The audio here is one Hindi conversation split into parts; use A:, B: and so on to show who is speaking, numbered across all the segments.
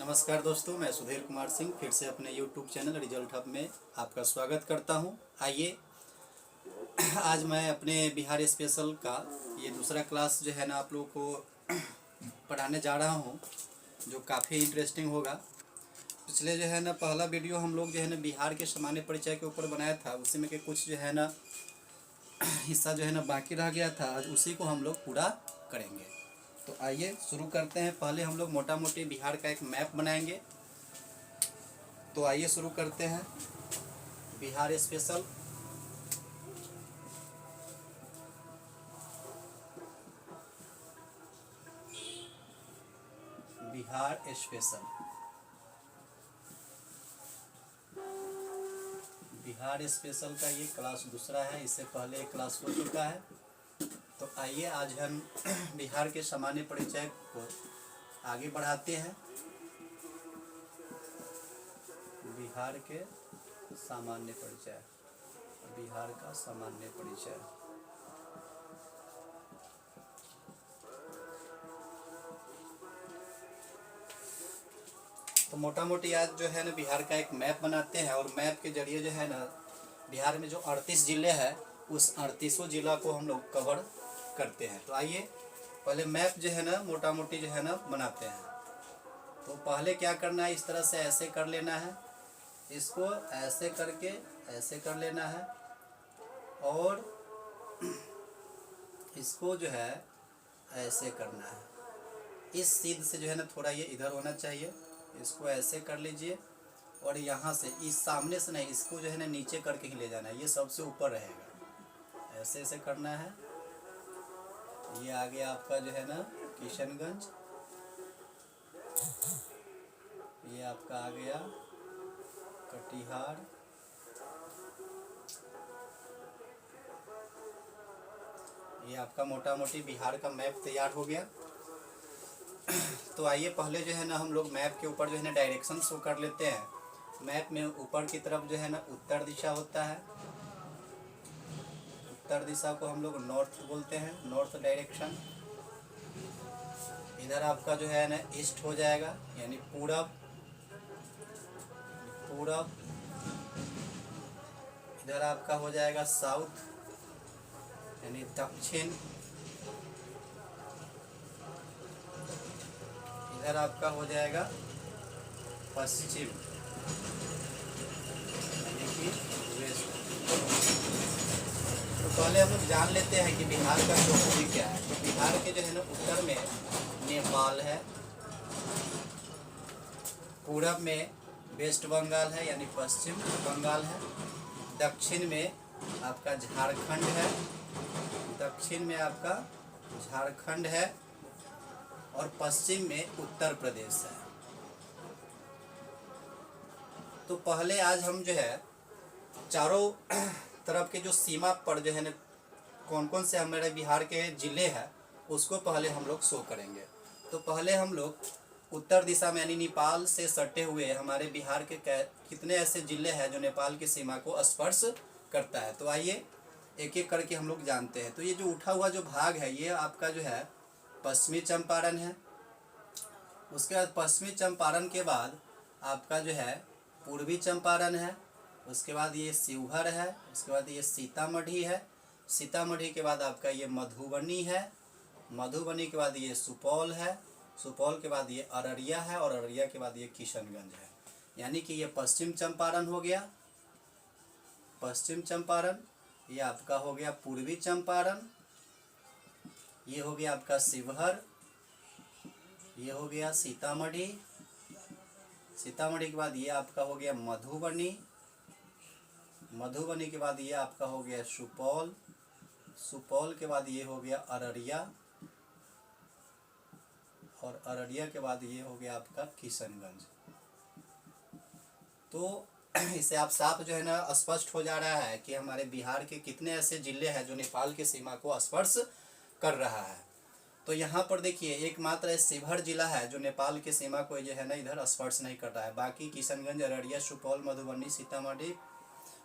A: नमस्कार दोस्तों, मैं सुधीर कुमार सिंह फिर से अपने YouTube चैनल रिजल्ट हब में आपका स्वागत करता हूं। आइए आज मैं अपने बिहार स्पेशल का ये दूसरा क्लास जो है ना आप लोगों को पढ़ाने जा रहा हूं, जो काफ़ी इंटरेस्टिंग होगा। पिछले जो है ना पहला वीडियो हम लोग जो है ना बिहार के सामान्य परिचय के ऊपर बनाया था, उसी में के कुछ जो है ना हिस्सा जो है ना बाकी रह गया था। आज उसी को हम लोग पूरा करेंगे। तो आइए शुरू करते हैं। पहले हम लोग मोटा मोटी बिहार का एक मैप बनाएंगे। तो आइए शुरू करते हैं। Bihar special, Bihar special, Bihar special का ये क्लास दूसरा है। इससे पहले एक क्लास हो चुका है। तो आइए आज हम बिहार के सामान्य परिचय को आगे बढ़ाते हैं। बिहार के सामान्य परिचय, बिहार का सामान्य परिचय। तो मोटा मोटी आज जो है ना बिहार का एक मैप बनाते हैं, और मैप के जरिए जो है ना बिहार में जो 38 ज़िले हैं उस 38 जिला को हम लोग कवर करते हैं। तो आइए पहले मैप जो है ना मोटा मोटी जो है ना बनाते हैं। तो पहले क्या करना है, इस तरह से ऐसे कर लेना है, इसको ऐसे करके ऐसे कर लेना है, और इसको जो है ऐसे करना है। इस सीध से जो है ना थोड़ा ये इधर होना चाहिए, इसको ऐसे कर लीजिए, और यहाँ से इस सामने से नहीं, इसको जो है ना नीचे करके ही ले जाना है, ये सबसे ऊपर रहेगा। ऐसे ऐसे करना है। ये आ गया आपका जो है ना किशनगंज, ये आपका आ गया कटिहार, ये आपका मोटा मोटी बिहार का मैप तैयार हो गया। तो आइए पहले जो है ना हम लोग मैप के ऊपर जो है ना डायरेक्शन शो कर लेते हैं। मैप में ऊपर की तरफ जो है ना उत्तर दिशा होता है। उत्तर दिशा को हम लोग नॉर्थ बोलते हैं, नॉर्थ डायरेक्शन। इधर आपका जो है ना ईस्ट हो जाएगा, यानी पूरब। पूरब इधर आपका हो जाएगा साउथ, यानी दक्षिण। इधर आपका हो जाएगा पश्चिम, यानी कि वेस्ट। तो पहले हम लोग जान लेते हैं कि बिहार का ज्योग्राफी क्या है। तो बिहार के जो है ना उत्तर में नेपाल है, पूरब में वेस्ट बंगाल है यानी पश्चिम बंगाल है, दक्षिण में आपका झारखंड है, दक्षिण में आपका झारखंड है, और पश्चिम में उत्तर प्रदेश है। तो पहले आज हम जो है चारों तरफ के जो सीमा पर जो है ना कौन कौन से हमारे बिहार के ज़िले हैं उसको पहले हम लोग शो करेंगे। तो पहले हम लोग उत्तर दिशा में यानी नेपाल से सटे हुए हमारे बिहार के कितने ऐसे ज़िले हैं जो नेपाल की सीमा को स्पर्श करता है। तो आइए एक एक करके हम लोग जानते हैं। तो ये जो उठा हुआ जो भाग है ये आपका जो है पश्चिमी चंपारण है। उसके बाद पश्चिमी चंपारण के बाद आपका जो है पूर्वी चंपारण है। उसके बाद ये शिवहर है। उसके बाद ये सीतामढ़ी है। सीतामढ़ी के बाद आपका ये मधुबनी है। मधुबनी के बाद ये सुपौल है। सुपौल के बाद ये अररिया है, और अररिया के बाद ये किशनगंज है। यानी कि ये पश्चिम चंपारण हो गया, पश्चिम चंपारण। ये आपका हो गया पूर्वी चंपारण। ये हो गया आपका शिवहर। ये हो गया सीतामढ़ी। सीतामढ़ी के बाद ये आपका हो गया मधुबनी। मधुबनी के बाद ये आपका हो गया सुपौल। सुपौल के बाद ये हो गया अररिया, और अररिया के बाद ये हो गया आपका किशनगंज। तो इससे आप साफ जो है ना स्पष्ट हो जा रहा है कि हमारे बिहार के कितने ऐसे ज़िले हैं जो नेपाल की सीमा को स्पर्श कर रहा है। तो यहाँ पर देखिए एकमात्र शिवहर जिला है जो नेपाल की सीमा को जो है ना इधर स्पर्श नहीं कर रहा है। बाकी किशनगंज, अररिया, सुपौल, मधुबनी, सीतामढ़ी,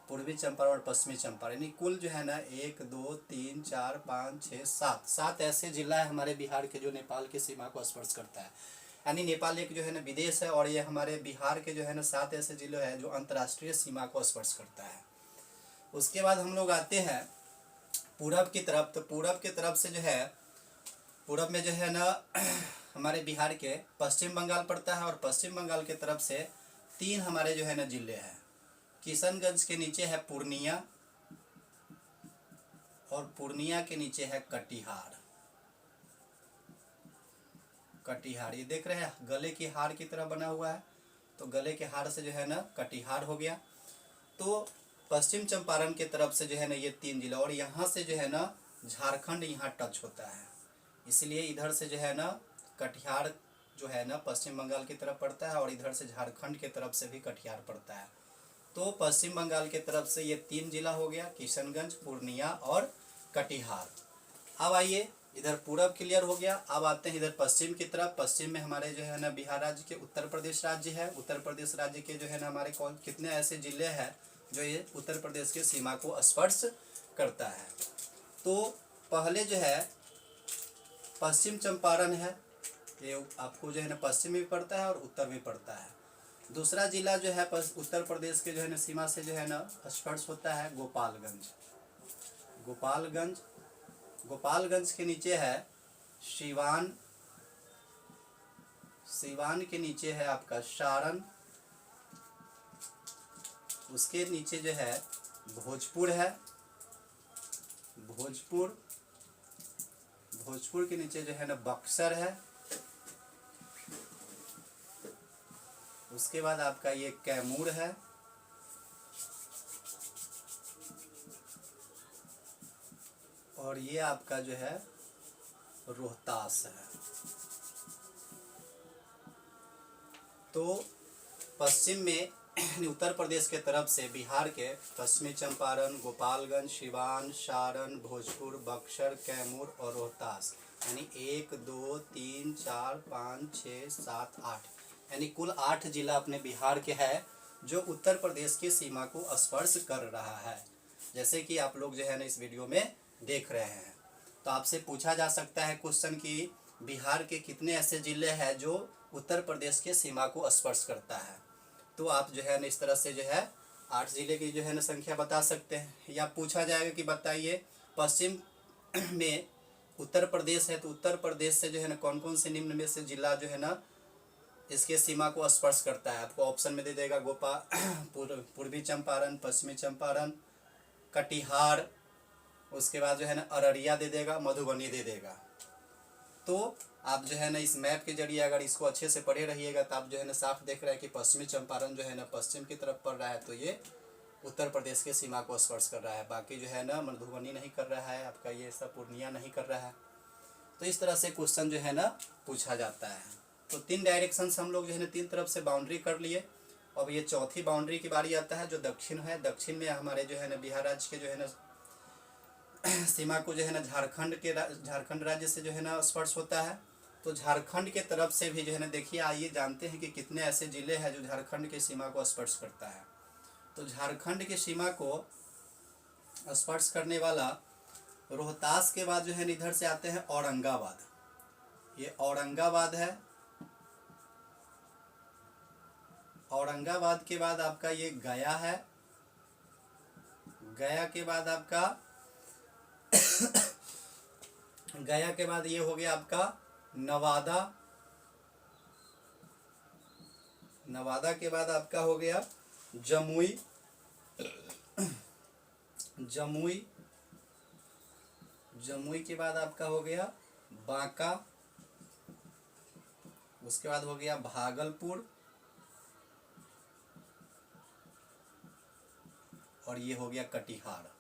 A: पूर्वी चंपारण और पश्चिमी चंपारण, यानी कुल जो है ना 1 2 3 4 5 6 7 ऐसे जिला है हमारे बिहार के जो नेपाल की सीमा को स्पर्श करता है। यानी नेपाल एक जो है ना विदेश है, और ये हमारे बिहार के जो है ना 7 ऐसे जिले हैं जो अंतर्राष्ट्रीय सीमा को स्पर्श करता है। उसके बाद हम लोग आते हैं पूरब की तरफ। तो पूरब की तरफ से जो है, पूरब में जो है ना हमारे बिहार के पश्चिम बंगाल पड़ता है, और पश्चिम बंगाल के तरफ से 3 हमारे जो है ना जिले हैं। किशनगंज के नीचे है पूर्णिया, और पूर्णिया के नीचे है कटिहार। कटिहार ये देख रहे हैं गले की हार की तरह बना हुआ है, तो गले के हार से जो है ना कटिहार हो गया। तो पश्चिम चंपारण के तरफ से जो है ना ये 3 जिला, और यहाँ से जो है ना झारखंड यहाँ टच होता है, इसलिए इधर से जो है ना कटिहार जो है ना पश्चिम बंगाल की तरफ पड़ता है, और इधर से झारखंड के तरफ से भी कटिहार पड़ता है। तो पश्चिम बंगाल के तरफ से ये 3 जिला हो गया, किशनगंज, पूर्णिया और कटिहार। अब आइए इधर पूरब क्लियर हो गया। अब आते हैं इधर पश्चिम की तरफ। पश्चिम में हमारे जो है ना बिहार राज्य के उत्तर प्रदेश राज्य है। उत्तर प्रदेश राज्य के जो है ना हमारे कितने ऐसे जिले हैं जो ये उत्तर प्रदेश की सीमा को स्पर्श करता है। तो पहले जो है पश्चिम चंपारण है, ये आपको जो है ना पश्चिम में भी पड़ता है और उत्तर में पड़ता है। दूसरा जिला जो है उत्तर प्रदेश के जो है ना सीमा से जो है ना स्पर्श होता है गोपालगंज। गोपालगंज, गोपालगंज के नीचे है सिवान, सिवान के नीचे है आपका सारण, उसके नीचे जो है भोजपुर है, भोजपुर, भोजपुर के नीचे जो है ना बक्सर है, उसके बाद आपका ये कैमूर है, और ये आपका जो है रोहतास है। तो पश्चिम में उत्तर प्रदेश के तरफ से बिहार के पश्चिमी चंपारण, गोपालगंज, सिवान, सारण, भोजपुर, बक्सर, कैमूर और रोहतास, यानी 1 2 3 4 5 6 7 8, यानी कुल 8 जिला अपने बिहार के हैं जो उत्तर प्रदेश की सीमा को स्पर्श कर रहा है, जैसे कि आप लोग जो है ना इस वीडियो में देख रहे हैं। तो आपसे पूछा जा सकता है क्वेश्चन कि बिहार के कितने ऐसे जिले हैं जो उत्तर प्रदेश के सीमा को स्पर्श करता है। तो आप जो है ना इस तरह से जो है 8 जिले की जो है ना संख्या बता सकते हैं। या पूछा जाएगा कि बताइए पश्चिम में उत्तर प्रदेश है, तो उत्तर प्रदेश से जो है ना कौन कौन से निम्न में से जिला जो है ना इसके सीमा को स्पर्श करता है। आपको ऑप्शन में दे देगा पूर्वी चंपारण, पश्चिमी चंपारण, कटिहार, उसके बाद जो है ना अररिया दे देगा, मधुबनी दे देगा। तो आप जो है ना इस मैप के जरिए अगर इसको अच्छे से पढ़े रहिएगा तो आप जो है ना साफ देख रहे हैं कि पश्चिमी चंपारण जो है ना पश्चिम की तरफ पड़ रहा है, तो ये उत्तर प्रदेश के सीमा को स्पर्श कर रहा है। बाकी जो है ना मधुबनी नहीं कर रहा है, आपका ये सब पूर्णिया नहीं कर रहा है। तो इस तरह से क्वेश्चन जो है ना पूछा जाता है। तो 3 डायरेक्शन से हम लोग जो है ना 3 तरफ से बाउंड्री कर लिए। अब ये चौथी बाउंड्री की बारी आता है जो दक्षिण है। दक्षिण में हमारे जो है ना बिहार राज्य के जो है ना सीमा को जो है ना झारखंड राज्य से जो है ना स्पर्श होता है। तो झारखंड के तरफ से भी जो है ना देखिए, आइए जानते हैं कि कितने ऐसे जिले हैं जो झारखंड की सीमा को स्पर्श करता है। तो झारखंड की सीमा को स्पर्श करने वाला रोहतास के बाद जो है इधर से आते हैं औरंगाबाद। ये औरंगाबाद है। औरंगाबाद के बाद आपका ये गया है। गया के बाद आपका गया के बाद ये हो गया आपका नवादा। नवादा के बाद आपका हो गया जमुई। जमुई, जमुई के बाद आपका हो गया बांका। उसके बाद हो गया भागलपुर, और ये हो गया कटिहार।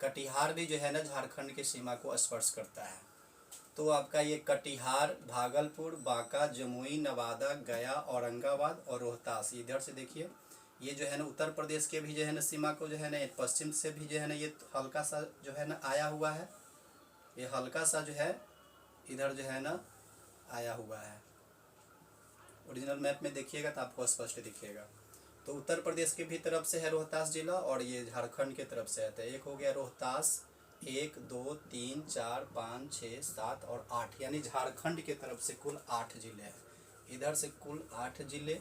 A: कटिहार भी जो है ना झारखंड की सीमा को स्पर्श करता है। तो आपका ये कटिहार, भागलपुर, बांका, जमुई, नवादा, गया, औरंगाबाद और रोहतास, इधर से देखिए ये जो है ना उत्तर प्रदेश के भी जो है ना सीमा को जो है ना पश्चिम से भी जो है ना ये हल्का सा जो है ना आया हुआ है। ये हल्का सा जो है इधर जो है ना आया हुआ है। ओरिजिनल मैप में देखिएगा तो आपको स्पष्ट दिखेगा। तो उत्तर प्रदेश के भी तरफ से है रोहतास जिला, और ये झारखंड के तरफ से आता है। एक हो गया रोहतास, 1 2 3 4 5 6 7 और 8, यानी झारखंड के तरफ से कुल 8 जिले हैं। इधर से कुल 8 जिले,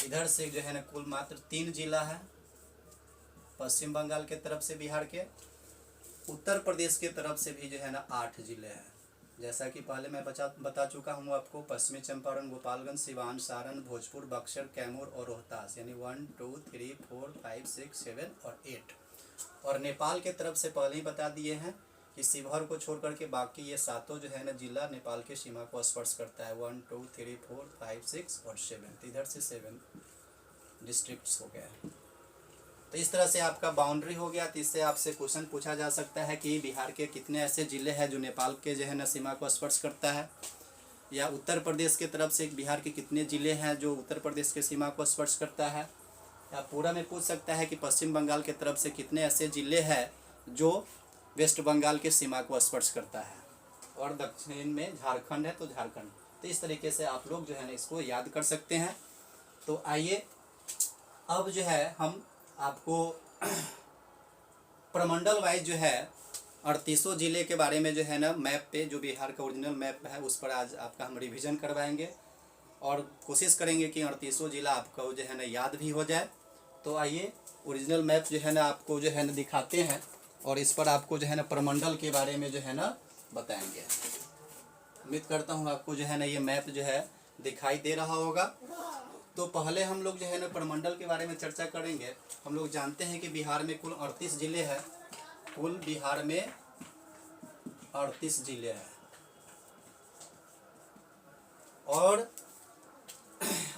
A: इधर से जो है ना कुल मात्र 3 जिला है पश्चिम बंगाल के तरफ से बिहार के। उत्तर प्रदेश के तरफ से भी जो है ना 8 जिले हैं। जैसा कि पहले मैं बता चुका हूँ आपको, पश्चिमी चंपारण, गोपालगंज, सिवान, सारण, भोजपुर, बक्सर, कैमूर और रोहतास, यानी 1 2 3 4 5 6 7 और 8। और नेपाल के तरफ से पहले ही बता दिए हैं कि शिवहर को छोड़ करके बाकी ये सातों जो है ना जिला नेपाल के सीमा को स्पर्श करता है। 1 2 3 4 5 6 और 7, इधर से 7 डिस्ट्रिक्ट्स हो गए। तो इस तरह से आपका बाउंड्री हो गया। तो इससे आपसे क्वेश्चन पूछा जा सकता है कि बिहार के कितने ऐसे ज़िले हैं जो नेपाल के जो है ना सीमा को स्पर्श करता है, या उत्तर प्रदेश के तरफ से बिहार के कितने ज़िले हैं जो उत्तर प्रदेश के सीमा को स्पर्श करता है, या पूरा में पूछ सकता है कि पश्चिम बंगाल के तरफ से कितने ऐसे ज़िले हैं जो वेस्ट बंगाल के सीमा को स्पर्श करता है, और दक्षिण में झारखंड है तो झारखंड। तो इस तरीके से आप लोग जो है ना इसको याद कर सकते हैं। तो आइए अब जो है हम आपको प्रमंडल वाइज जो है 38 जिले के बारे में जो है ना मैप पे, जो बिहार का ओरिजिनल मैप है उस पर आज आपका हम रिवीजन करवाएंगे और कोशिश करेंगे कि 38 जिला आपको जो है ना याद भी हो जाए। तो आइए ओरिजिनल मैप जो है ना आपको जो है ना दिखाते हैं और इस पर आपको जो है ना प्रमंडल के बारे में जो है ना बताएंगे। उम्मीद करता हूँ आपको जो है ना ये मैप जो है दिखाई दे रहा होगा। तो पहले हम लोग जो है ना प्रमंडल के बारे में चर्चा करेंगे। हम लोग जानते हैं कि बिहार में कुल 38 जिले हैं, कुल बिहार में 38 जिले हैं और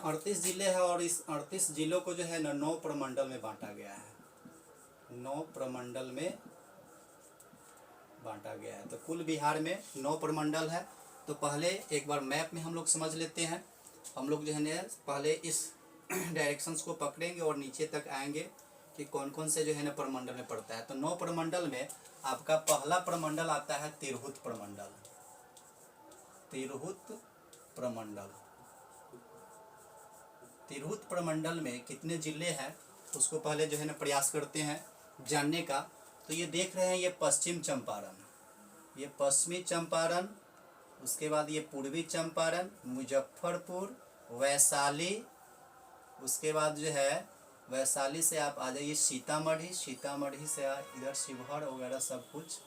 A: 38 जिले हैं और इस 38 जिलों को जो है ना 9 प्रमंडल में बांटा गया है। 9 प्रमंडल में बांटा गया है। तो कुल बिहार में 9 प्रमंडल है। तो पहले एक बार मैप में हम लोग समझ लेते हैं। हम लोग जो है ना पहले इस डायरेक्शंस को पकड़ेंगे और नीचे तक आएंगे कि कौन कौन से जो है ना प्रमंडल में पड़ता है। तो 9 प्रमंडल में आपका पहला प्रमंडल आता है तिरहुत प्रमंडल। तिरहुत प्रमंडल, तिरहुत प्रमंडल में कितने जिले हैं उसको पहले जो है ना प्रयास करते हैं जानने का। तो ये देख रहे हैं, ये पश्चिम चंपारण, ये पश्चिमी चंपारण, उसके बाद ये पूर्वी चंपारण, मुजफ्फरपुर, वैशाली, उसके बाद जो है वैशाली से आप आ जाइए सीतामढ़ी, सीतामढ़ी से इधर शिवहर वगैरह सब कुछ,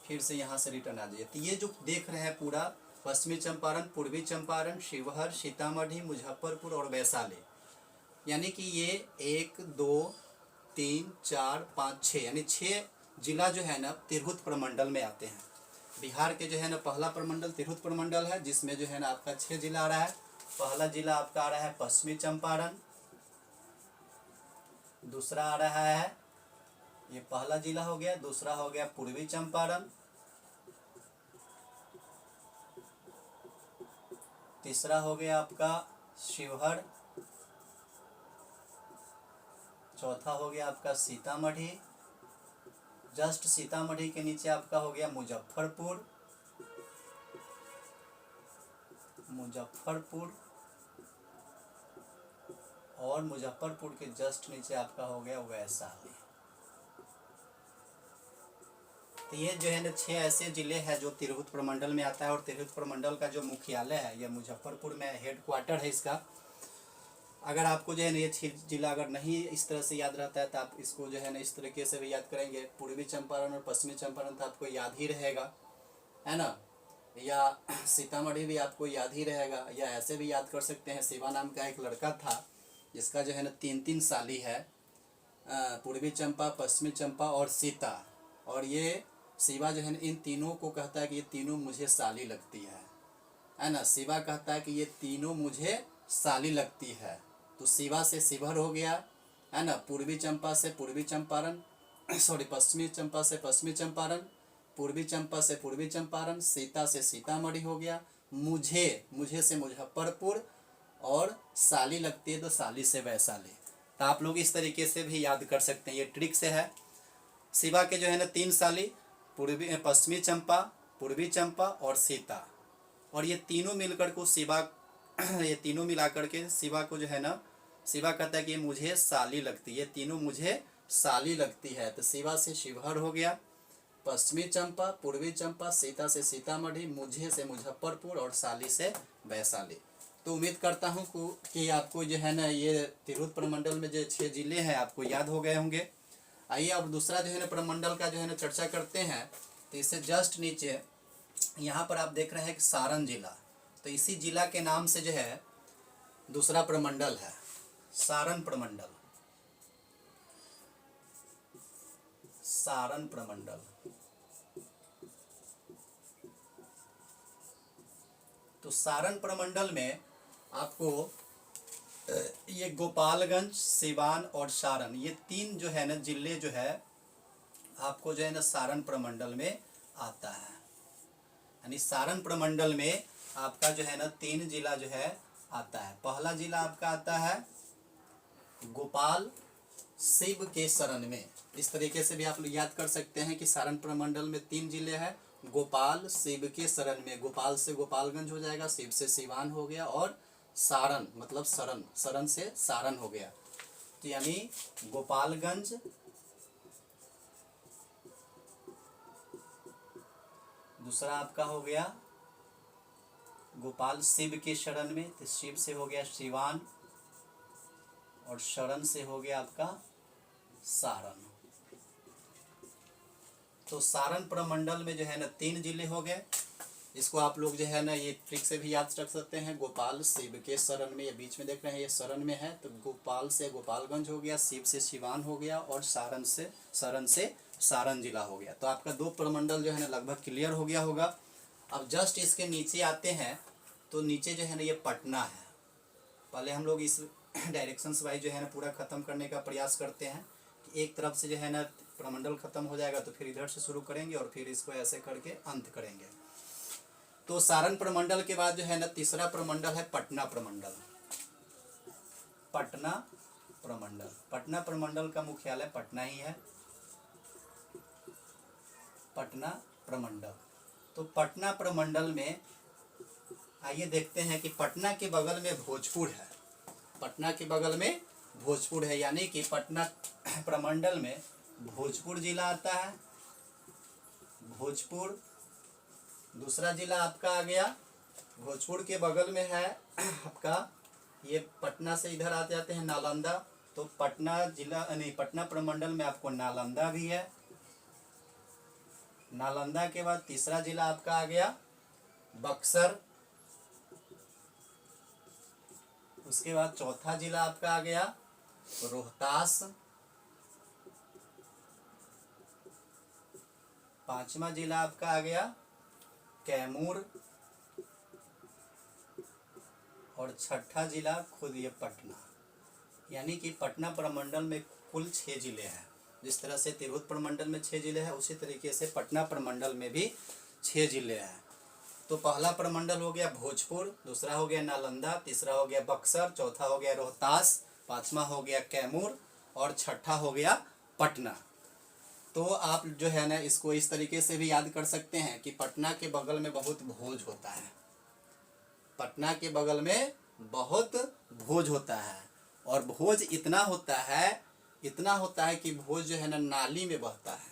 A: फिर से यहाँ से रिटर्न आ जाइए। तो ये जो देख रहे हैं पूरा पश्चिमी चंपारण, पूर्वी चंपारण, शिवहर, सीतामढ़ी, मुजफ्फरपुर और वैशाली, यानी कि ये 1 2 3 4 5 6 यानी 6 जिला जो है ना तिरहुत प्रमंडल में आते हैं। बिहार के जो है ना पहला प्रमंडल तिरहुत प्रमंडल है, जिसमें जो है ना आपका 6 जिला आ रहा है। पहला जिला आपका आ रहा है पश्चिमी चंपारण, दूसरा आ रहा है, ये पहला जिला हो गया, दूसरा हो गया पूर्वी चंपारण, तीसरा हो गया आपका शिवहर, चौथा हो गया आपका सीतामढ़ी, जस्ट सीतामढ़ी के नीचे आपका हो गया मुजफ्फरपुर, मुजफ्फरपुर, और मुजफ्फरपुर के जस्ट नीचे आपका हो गया वैशाली। तो ये जो है ना 6 ऐसे जिले हैं जो तिरहुत प्रमंडल में आता है। और तिरहुत प्रमंडल का जो मुख्यालय है यह मुजफ्फरपुर में हेडक्वार्टर है इसका। अगर आपको जो है ना ये 6 जिला अगर नहीं इस तरह से याद रहता है तो आप इसको जो है ना इस तरीके से भी याद करेंगे। पूर्वी चंपारण और पश्चिमी चंपारण तो आपको याद ही रहेगा, है ना, या सीतामढ़ी भी आपको याद ही रहेगा, या ऐसे भी याद कर सकते हैं। शिवा नाम का एक लड़का था जिसका जो है ना 3 साली है, पूर्वी चंपा, पश्चिमी चंपा और सीता। और ये शिवा जो है ना इन तीनों को कहता है कि ये तीनों मुझे साली लगती है ना। शिवा कहता है कि ये तीनों मुझे साली लगती है। तो शिवा से शिवहर हो गया, है ना। पूर्वी चंपा से पूर्वी चंपारण, सॉरी पश्चिमी चंपा से पश्चिमी चंपारण, पूर्वी चंपा से पूर्वी चंपारण, सीता से सीतामढ़ी हो गया, मुझे से मुजफ्फरपुर, और साली लगती है तो साली से वैशाली। तो आप लोग इस तरीके से भी याद कर सकते हैं, ये ट्रिक से है। शिवा के जो है ना 3 साली, पूर्वी पश्चिमी चंपा, पूर्वी चंपा और सीता, और ये तीनों मिलकर को शिवा ये तीनों मिला करके शिवा को जो है ना, शिवा कहता है कि ये मुझे साली लगती है, ये तीनों मुझे साली लगती है। तो शिवा से शिवहर हो गया, पश्चिमी चंपा, पूर्वी चंपा, सीता से सीतामढ़ी, मुझे से मुजफ्फरपुर और साली से वैशाली। तो उम्मीद करता हूँ कि आपको जो है ना ये तिरहुत प्रमंडल में जो 6 जिले हैं आपको याद हो गए होंगे। आइए अब दूसरा जो है ना प्रमंडल का जो है ना चर्चा करते हैं। तो इससे जस्ट नीचे यहाँ पर आप देख रहे हैं कि सारण जिला, तो इसी जिला के नाम से जो है दूसरा प्रमंडल है, सारण प्रमंडल। सारण प्रमंडल। तो सारण प्रमंडल में आपको ये गोपालगंज, सिवान और सारण, ये 3 जो है ना जिले जो है आपको जो है ना सारण प्रमंडल में आता है। यानी सारण प्रमंडल में आपका जो है ना 3 जिला जो है आता है। पहला जिला आपका आता है गोपाल शिव के शरण में। इस तरीके से भी आप लोग याद कर सकते हैं कि सारण प्रमंडल में 3 जिले हैं। गोपाल शिव के शरण में, गोपाल से गोपालगंज हो जाएगा, शिव से सिवान हो गया और सारण मतलब शरण, शरण से सारण हो गया। तो यानी गोपालगंज, दूसरा आपका हो गया गोपाल शिव के शरण में, तो शिव से हो गया सिवान और शरण से हो गया आपका सारण। तो सारण प्रमंडल में जो है ना 3 जिले हो गए। इसको आप लोग जो है ना ये ट्रिक से भी याद रख सकते हैं। गोपाल शिव के शरण में, ये बीच में देख रहे हैं ये शरण में है, तो गोपाल से गोपालगंज हो गया, शिव से सिवान हो गया और सारण से शरण से सारण जिला हो गया। तो आपका 2 प्रमंडल जो है ना लगभग क्लियर हो गया होगा। अब जस्ट इसके नीचे आते हैं, तो नीचे जो है ना ये पटना है। पहले हम लोग इस डायरेक्शंस वाइज जो है ना पूरा खत्म करने का प्रयास करते हैं कि एक तरफ से जो है ना प्रमंडल खत्म हो जाएगा तो फिर इधर से शुरू करेंगे और फिर इसको ऐसे करके अंत करेंगे। तो सारण प्रमंडल के बाद जो है ना तीसरा प्रमंडल है पटना प्रमंडल। पटना प्रमंडल, पटना प्रमंडल का मुख्यालय पटना ही है, पटना प्रमंडल। तो पटना प्रमंडल में आइए देखते हैं कि पटना के बगल में भोजपुर है। पटना के बगल में भोजपुर है, यानी कि पटना प्रमंडल में भोजपुर जिला आता है। भोजपुर दूसरा जिला आपका आ गया। भोजपुर के बगल में है आपका, ये पटना से इधर आ जाते हैं नालंदा। तो पटना जिला नहीं, पटना प्रमंडल में आपको नालंदा भी है। नालंदा के बाद तीसरा जिला आपका आ गया बक्सर। उसके बाद चौथा जिला आपका आ गया रोहतास। पांचवा जिला आपका आ गया कैमूर और छठा जिला खुद ये पटना। यानी कि पटना प्रमंडल में कुल 6 जिले हैं। जिस तरह से तिरहुत प्रमंडल में 6 जिले हैं, उसी तरीके से पटना प्रमंडल में भी 6 जिले हैं। तो पहला प्रमंडल हो गया भोजपुर, दूसरा हो गया नालंदा, तीसरा हो गया बक्सर, चौथा हो गया रोहतास, पांचवा हो गया कैमूर और छठा हो गया पटना। तो आप जो है ना इसको इस तरीके से भी याद कर सकते हैं कि पटना के बगल में बहुत भोज होता है। पटना के बगल में बहुत भोज होता है और भोज इतना होता है कि भोज जो है ना नाली में बहता है।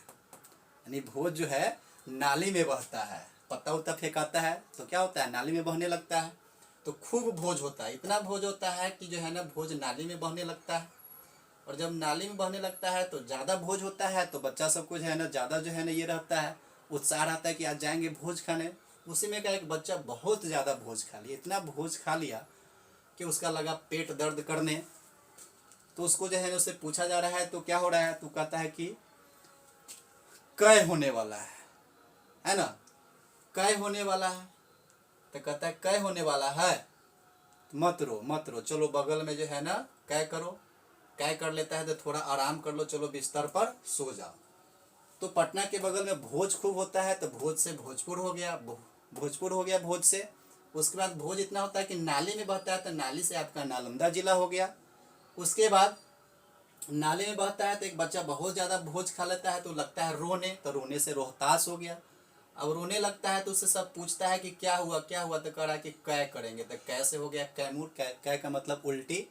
A: यानी भोज जो है नाली में बहता है। पत्ता उत्ता फेंकाता है तो क्या होता है, नाली में बहने लगता है। तो खूब भोज होता है, इतना भोज होता है कि जो है ना भोज नाली में बहने लगता है। और जब नाली में बहने लगता है तो ज़्यादा भोज होता है, तो बच्चा सब कुछ है ना ज़्यादा जो है ना ये रहता है, उत्साह रहता है कि आज जाएंगे भोज खाने। उसी में का एक बच्चा बहुत ज़्यादा भोज खा लिया, इतना भोज खा लिया कि उसका लगा पेट दर्द करने। तो उसको जो है ना उससे पूछा जा रहा है तो क्या हो रहा है, तो कहता है कि कै होने वाला है ना, कै होने वाला है। तो कहता है कै होने वाला है, मत रो, चलो बगल में जो है ना कै करो। कै कर लेता है तो थोड़ा आराम कर लो, चलो बिस्तर पर सो जाओ। तो पटना के बगल में भोज खूब होता है, तो भोज से भोजपुर हो गया, भोजपुर हो गया भोज से। उसके बाद भोज इतना होता है कि नाली में बहता है, तो नाली से आपका नालंदा जिला हो गया। उसके बाद नाले में बहता है तो एक बच्चा बहुत ज़्यादा भोज खा लेता है तो लगता है रोने, तो रोने से रोहतास हो गया। अब रोने लगता है तो उससे सब पूछता है कि क्या हुआ, तो कह रहा है कि कै करेंगे, तो कैसे हो गया कैमूर। कै का मतलब उल्टी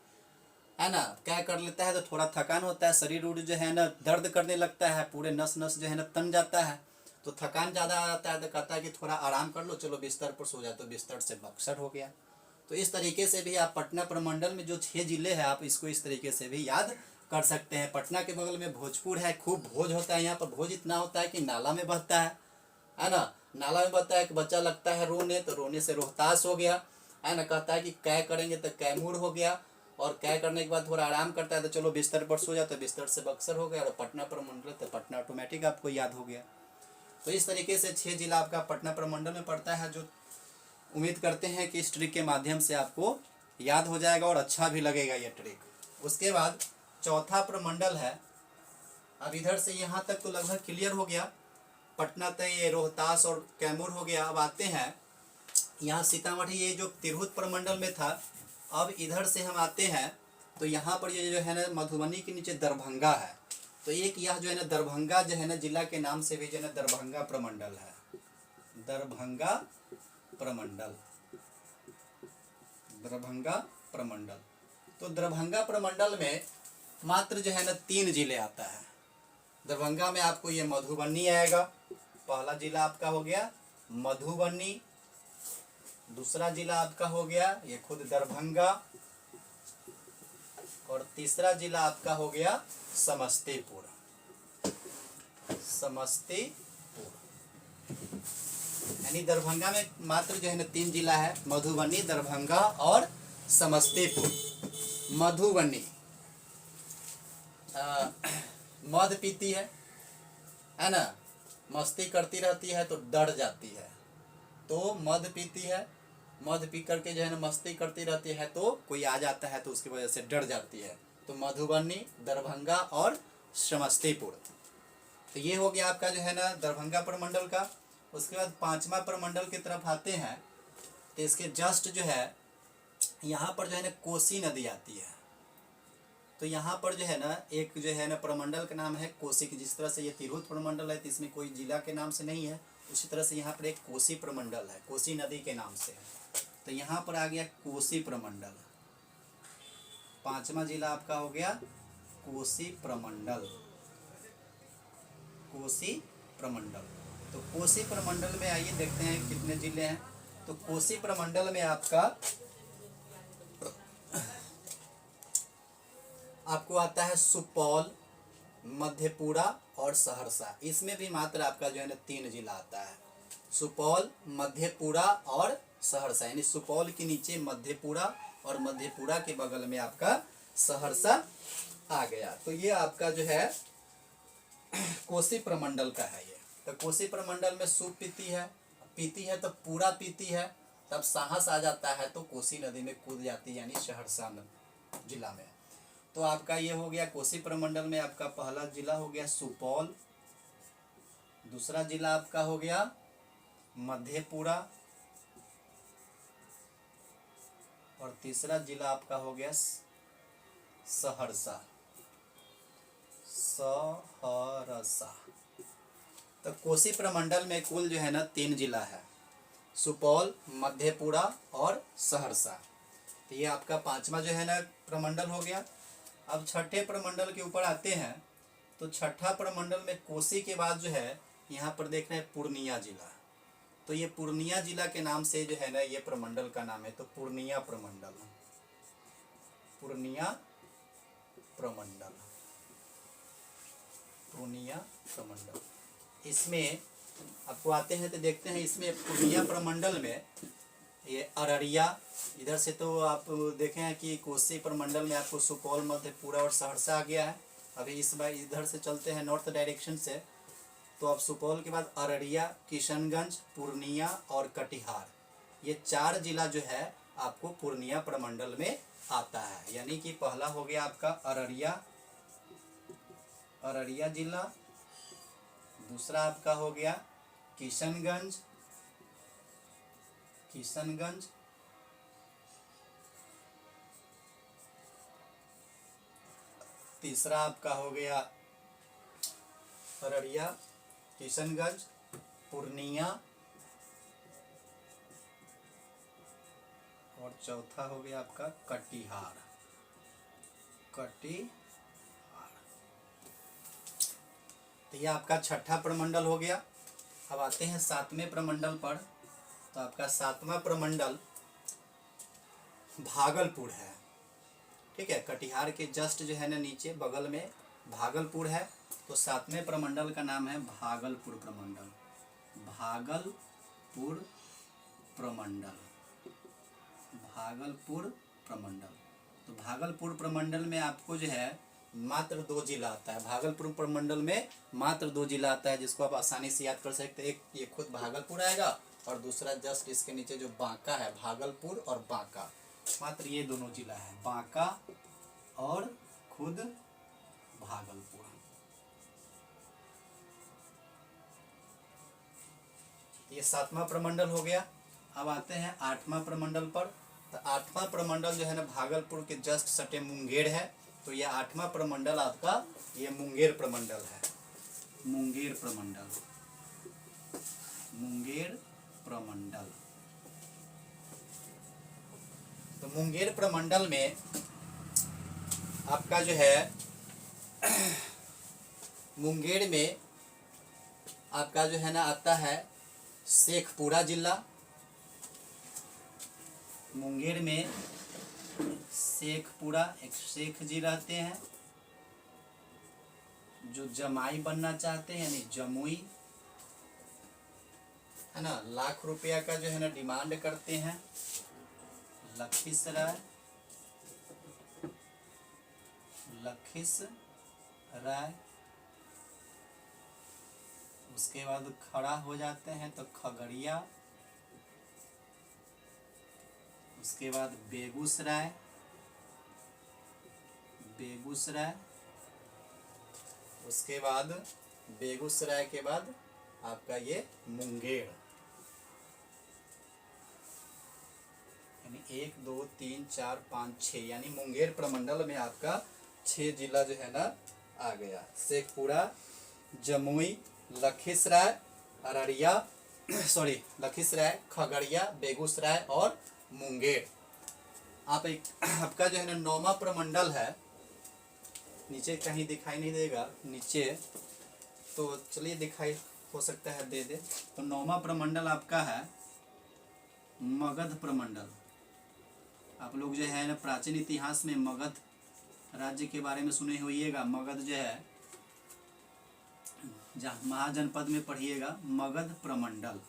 A: है ना। कै कर लेता है तो थोड़ा थकान होता है, शरीर उड़ जो है ना दर्द करने लगता है, पूरे नस नस जो है ना तन जाता है। तो थकान ज़्यादा आता है तो कहता है कि थोड़ा आराम कर लो, चलो बिस्तर पर सो जाए, तो बिस्तर से बक्सर हो गया। तो इस तरीके से भी आप पटना प्रमंडल में जो 6 जिले हैं आप इसको इस तरीके से भी याद कर सकते हैं। पटना के बगल में भोजपुर है, खूब भोज होता है यहाँ पर। भोज इतना होता है कि नाला में बहता है ना। नाला में बहता है कि बच्चा लगता है रोने, तो रोने से रोहतास हो गया, है ना। कहता है कि कै करेंगे तो कैमूर हो गया, और कै करने के बाद थोड़ा आराम करता है तो चलो बिस्तर पर सो जाओ, तो बिस्तर से बक्सर हो गया। और पटना प्रमंडल तो पटना ऑटोमेटिक आपको याद हो गया। तो इस तरीके से 6 जिला आपका पटना प्रमंडल में पड़ता है, जो उम्मीद करते हैं कि इस ट्रिक के माध्यम से आपको याद हो जाएगा और अच्छा भी लगेगा ये ट्रिक। उसके बाद चौथा प्रमंडल है। अब इधर से यहाँ तक तो लगभग क्लियर हो गया, पटना तक ये रोहतास और कैमूर हो गया। अब आते हैं यहाँ सीतामढ़ी, ये जो तिरहुत प्रमंडल में था। अब इधर से हम आते हैं तो यहाँ पर ये जो है ना मधुबनी के नीचे दरभंगा है। तो एक यह जो है ना दरभंगा जो है ना जिला के नाम से भी जो है ना दरभंगा प्रमंडल है। दरभंगा प्रमंडल, दरभंगा प्रमंडल। तो दरभंगा प्रमंडल में मात्र जो है ना 3 जिले आता है। दरभंगा में आपको ये मधुबनी आएगा, पहला जिला आपका हो गया मधुबनी। दूसरा जिला आपका हो गया ये खुद दरभंगा, और तीसरा जिला आपका हो गया समस्तीपुर। समस्तीपुर यानी दरभंगा में मात्र जो है ना 3 जिला है, मधुबनी, दरभंगा और समस्तीपुर। मधुबनी मद पीती है ना, मस्ती करती रहती है तो डर जाती है, तो मद पीती है, मद पी करके जो है ना मस्ती करती रहती है तो कोई आ जाता है तो उसकी वजह से डर जाती है। तो मधुबनी, दरभंगा और समस्तीपुर। तो ये हो गया आपका जो है ना दरभंगा प्रमंडल का। उसके बाद 5वां प्रमंडल की तरफ आते हैं तो इसके जस्ट जो है यहाँ पर जो है ना कोसी नदी आती है। तो यहाँ पर जो है ना एक जो है ना प्रमंडल का नाम है कोसी की। जिस तरह से ये तिरहुत प्रमंडल है तो इसमें कोई जिला के नाम से नहीं है, उसी तरह से यहाँ पर एक कोसी प्रमंडल है, कोसी नदी के नाम से। तो यहाँ पर आ गया कोसी प्रमंडल। 5वां जिला आपका हो गया कोसी प्रमंडल। कोसी प्रमंडल। तो कोसी प्रमंडल में आइए देखते हैं कितने जिले हैं। तो कोसी प्रमंडल में आपको आता है सुपौल, मधेपुरा और सहरसा। इसमें भी मात्र आपका जो है ना 3 जिला आता है, सुपौल, मधेपुरा और सहरसा। यानी सुपौल के नीचे मधेपुरा और मधेपुरा के बगल में आपका सहरसा आ गया। तो ये आपका जो है कोसी प्रमंडल का है ये। तो कोसी प्रमंडल में सूप पीती है तो पूरा पीती है, तब साहस आ जाता है तो कोसी नदी में कूद जाती है, यानी सहरसा जिला में। तो आपका ये हो गया कोसी प्रमंडल में आपका पहला जिला हो गया सुपौल, दूसरा जिला आपका हो गया मधेपुरा, और तीसरा जिला आपका हो गया सहरसा। सहरसा। तो कोसी प्रमंडल में कुल जो है ना 3 जिला है, सुपौल, मधेपुरा और सहरसा। तो ये आपका 5वां जो है ना प्रमंडल हो गया। अब छठे प्रमंडल के ऊपर आते हैं। तो छठा प्रमंडल में कोसी के बाद जो है यहाँ पर देख रहे हैं पूर्णिया जिला। तो ये पूर्णिया जिला के नाम से जो है ना ये प्रमंडल का नाम है। तो पूर्णिया प्रमंडल, पूर्णिया प्रमंडल, पूर्णिया प्रमंडल। इसमें आपको आते हैं तो देखते हैं इसमें पूर्णिया प्रमंडल में ये अररिया, इधर से तो आप देखें हैं कि कोसी प्रमंडल में आपको सुपौल, मधेपुरा और सहरसा आ गया है। अभी इस बार इधर से चलते हैं नॉर्थ डायरेक्शन से, तो अब सुपौल के बाद अररिया, किशनगंज, पूर्णिया और कटिहार, ये 4 जिला जो है आपको पूर्णिया प्रमंडल में आता है। यानी कि पहला हो गया आपका अररिया, अररिया जिला, दूसरा आपका हो गया किशनगंज, किशनगंज, तीसरा आपका हो गया अररिया, किशनगंज, पूर्णिया, और चौथा हो गया आपका कटिहार। कटिहार। तो यह आपका छठा प्रमंडल हो गया। अब आते हैं 7वें प्रमंडल पर। तो आपका 7वां प्रमंडल भागलपुर है। ठीक है, कटिहार के जस्ट जो है ना नीचे बगल में भागलपुर है। तो 7वें प्रमंडल का नाम है भागलपुर प्रमंडल। भागलपुर प्रमंडल, भागलपुर प्रमंडल। तो भागलपुर प्रमंडल में आपको जो है मात्र 2 जिला आता है। भागलपुर प्रमंडल में मात्र 2 जिला आता है, जिसको आप आसानी से याद कर सकते हैं। एक ये खुद भागलपुर आएगा और दूसरा जस्ट इसके नीचे जो बांका है, भागलपुर और बांका, मात्र ये दोनों जिला है, बांका और खुद भागलपुर। ये 7वां प्रमंडल हो गया। अब आते हैं 8वां प्रमंडल पर। तो 8वां प्रमंडल जो है ना भागलपुर के जस्ट सटे मुंगेर है। तो ये 8वां प्रमंडल आपका ये मुंगेर प्रमंडल है। मुंगेर प्रमंडल, मुंगेर प्रमंडल। तो मुंगेर प्रमंडल में आपका जो है मुंगेर में आपका जो है ना आता है शेखपुरा जिला। मुंगेर में शेखपुरा, एक शेख जी रहते हैं जो जमाई बनना चाहते हैं, यानी जमुई है ना, लाख रुपया का जो है ना डिमांड करते हैं। लखीसराय, लखीसराय। उसके बाद खड़ा हो जाते हैं तो खगड़िया, उसके बाद बेगूसराय, बेगूसराय। उसके बाद बेगूसराय के बाद आपका ये मुंगेर, यानी 1 2 3 4 5 6, यानी मुंगेर प्रमंडल में आपका 6 जिला जो है ना आ गया। शेखपुरा, जमुई, लखीसराय, अररिया सॉरी लखीसराय, खगड़िया, बेगूसराय और मुंगेर। आप एक आपका जो है ना 9वां प्रमंडल है, नीचे कहीं दिखाई नहीं देगा नीचे, तो चलिए दिखाई हो सकता है दे दे। तो 9वां प्रमंडल आपका है मगध प्रमंडल। आप लोग जो है ना प्राचीन इतिहास में मगध राज्य के बारे में सुने होइएगा। मगध जो है जहाँ महाजनपद में पढ़िएगा मगध प्रमंडल।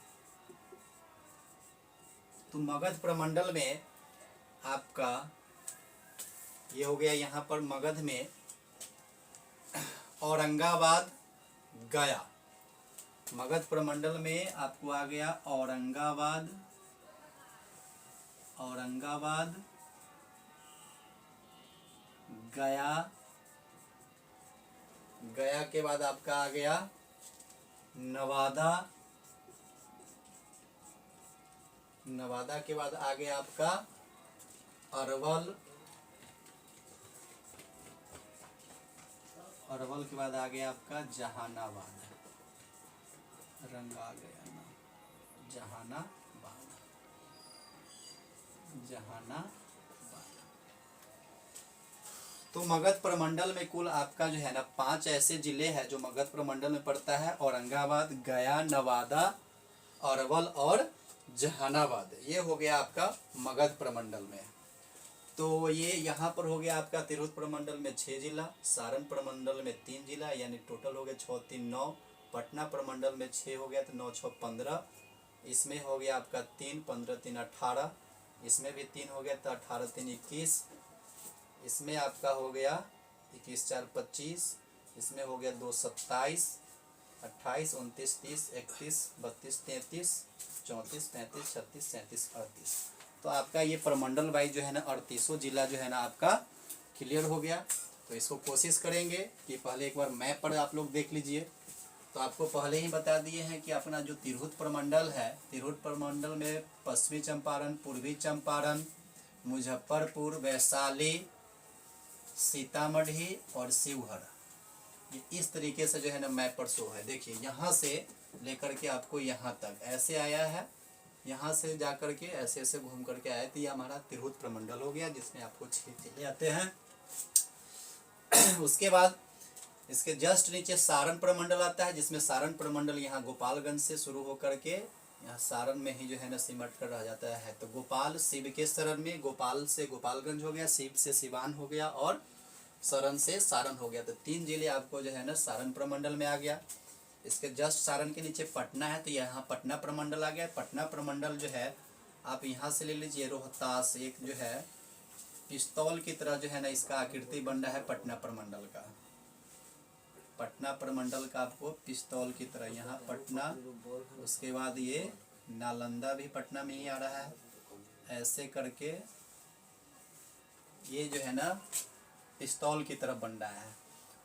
A: तो मगध प्रमंडल में आपका ये हो गया। यहाँ पर मगध में औरंगाबाद, गया। मगध प्रमंडल में आपको आ गया औरंगाबाद, औरंगाबाद, गया। गया के बाद आपका आ गया नवादा, नवादा के बाद आ गया आपका अरवल, अरवल के बाद आ गया आपका जहानाबाद। रंग आ गया ना, जहानाबाद, जहानाबाद। तो मगध प्रमंडल में कुल आपका जो है ना 5 ऐसे जिले हैं जो मगध प्रमंडल में पड़ता है। औरंगाबाद, गया, नवादा, अरवल और जहानाबाद। ये हो गया आपका मगध प्रमंडल में। तो ये यहाँ पर हो गया आपका तिरहुत प्रमंडल में 6 जिला, सारण प्रमंडल में 3 जिला, यानी टोटल हो गया 6 3 9। पटना प्रमंडल में 6 हो गया तो 9 6 15। इसमें हो गया आपका 3 15 3 18। इसमें भी 3 हो गया तो 18 3 21। इसमें आपका हो गया 21 4 25। इसमें हो गया 2 27, 28 29 30 31 32 33 34 35 36 37 38। तो आपका ये प्रमंडल वाइज जो है ना 38 जिला जो है ना आपका क्लियर हो गया। तो इसको कोशिश करेंगे कि पहले एक बार मैप पर आप लोग देख लीजिए। तो आपको पहले ही बता दिए हैं कि अपना जो तिरहुत प्रमंडल है, तिरहुत प्रमंडल में पश्चिमी चंपारण, पूर्वी चंपारण, मुजफ्फरपुर, वैशाली, सीतामढ़ी और शिवहर, ये इस तरीके से जो है ना मैप पर शो है। देखिए यहाँ से लेकर के आपको यहाँ तक ऐसे आया है, यहाँ से जा कर के ऐसे ऐसे घूम करके आया। तो ये हमारा तिरहुत प्रमंडल हो गया जिसमें आपको 6 जिले आते हैं। उसके बाद इसके जस्ट नीचे सारण प्रमंडल आता है, जिसमें सारण प्रमंडल यहाँ गोपालगंज से शुरू होकर के यहाँ सारण में ही जो है ना सिमट कर रह जाता है। तो गोपाल शिव के शरण में, गोपाल से गोपालगंज हो गया, शिव से सिवान हो गया और शरण से सारण हो गया। तो 3 जिले आपको जो है ना सारण प्रमंडल में आ गया। इसके जस्ट सारण के नीचे पटना है, तो यहाँ पटना प्रमंडल आ गया। पटना प्रमंडल जो है आप यहाँ से ले लीजिए रोहतास, एक जो है पिस्तौल की तरह जो है ना इसका आकृति बन रहा है पटना प्रमंडल का। पटना प्रमंडल का आपको पिस्तौल की तरह यहाँ पटना, उसके बाद ये नालंदा भी पटना में ही आ रहा है, ऐसे करके ये जो है ना पिस्तौल की तरफ बन रहा है।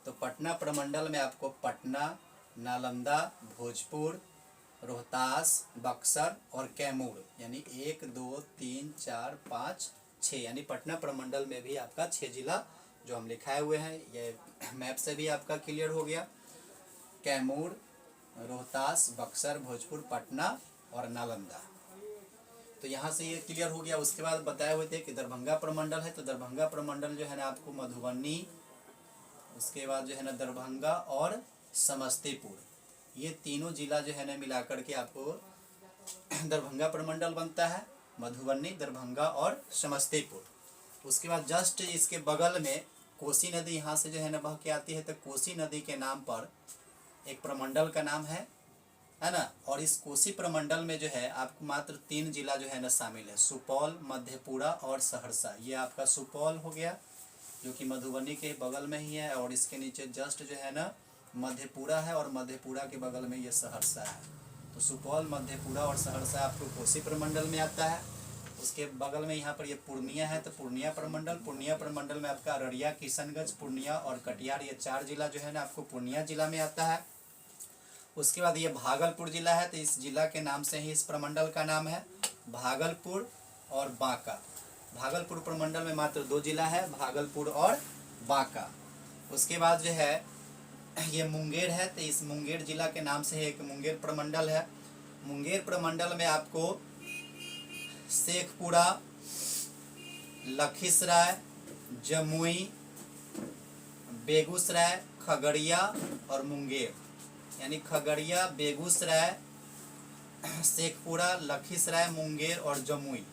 A: तो पटना प्रमंडल में आपको पटना, नालंदा, भोजपुर, रोहतास, बक्सर और कैमूर, यानी 1 2 3 4 5 6, यानी पटना प्रमंडल में भी आपका 6 जिला जो हम लिखाए हुए हैं, ये मैप से भी आपका क्लियर हो गया। कैमूर, रोहतास, बक्सर, भोजपुर, पटना और नालंदा, तो यहाँ से ये क्लियर हो गया। उसके बाद बताए हुए थे कि दरभंगा प्रमंडल है, तो दरभंगा प्रमंडल जो है ना आपको मधुबनी, उसके बाद जो है ना दरभंगा और समस्तीपुर, ये तीनों जिला जो है ना मिलाकर के आपको दरभंगा प्रमंडल बनता है। मधुबनी, दरभंगा और समस्तीपुर। उसके बाद जस्ट इसके बगल में कोसी नदी यहाँ से जो है ना बह के आती है, तो कोसी नदी के नाम पर एक प्रमंडल का नाम है ना। और इस कोसी प्रमंडल में जो है आपको मात्र 3 जिला जो है ना शामिल है, सुपौल, मधेपुरा और सहरसा। ये आपका सुपौल हो गया जो कि मधुबनी के बगल में ही है, और इसके नीचे जस्ट जो है ना मधेपुरा है, और मधेपुरा के बगल में ये सहरसा है। तो सुपौल, मधेपुरा और सहरसा आपको कोसी प्रमंडल में आता है। उसके बगल में यहाँ पर ये पूर्णिया है, तो पूर्णिया प्रमंडल में आपका अररिया, किशनगंज, पूर्णिया और कटिहार, ये 4 जिला जो है ना आपको पूर्णिया जिला में आता है। उसके बाद ये भागलपुर जिला है, तो इस जिला के नाम से ही इस प्रमंडल का नाम है भागलपुर और बांका। भागलपुर प्रमंडल में मात्र 2 जिला है, भागलपुर और बांका। उसके बाद जो है ये मुंगेर है, तो इस मुंगेर जिला के नाम से एक मुंगेर प्रमंडल है। मुंगेर प्रमंडल में आपको शेखपुरा, लखीसराय, जमुई, बेगूसराय, खगड़िया और मुंगेर, यानी खगड़िया, बेगूसराय, शेखपुरा, लखीसराय, मुंगेर और जमुई।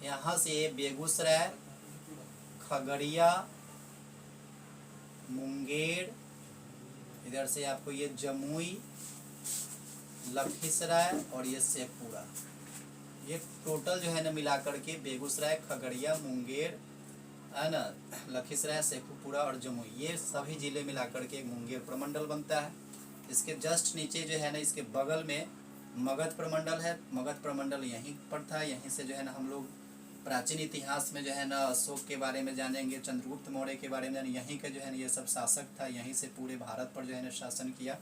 A: यहाँ से बेगूसराय, खगड़िया, मुंगेर, इधर से आपको ये जमुई, लखीसराय और ये शेखपुरा, ये टोटल जो है ना मिलाकर के बेगूसराय, खगड़िया, मुंगेर है ना, लखीसराय, शेखपुरा और जमुई, ये सभी जिले मिलाकर के एक मुंगेर प्रमंडल बनता है। इसके जस्ट नीचे जो है ना इसके बगल में मगध प्रमंडल है। मगध प्रमंडल यहीं पर था, यहीं से जो है ना हम लोग प्राचीन इतिहास में जो है ना अशोक के बारे में जानेंगे, चंद्रगुप्त मौर्य के बारे में, यहीं का जो है ना ये सब शासक था, यहीं से पूरे भारत पर जो है ना शासन किया।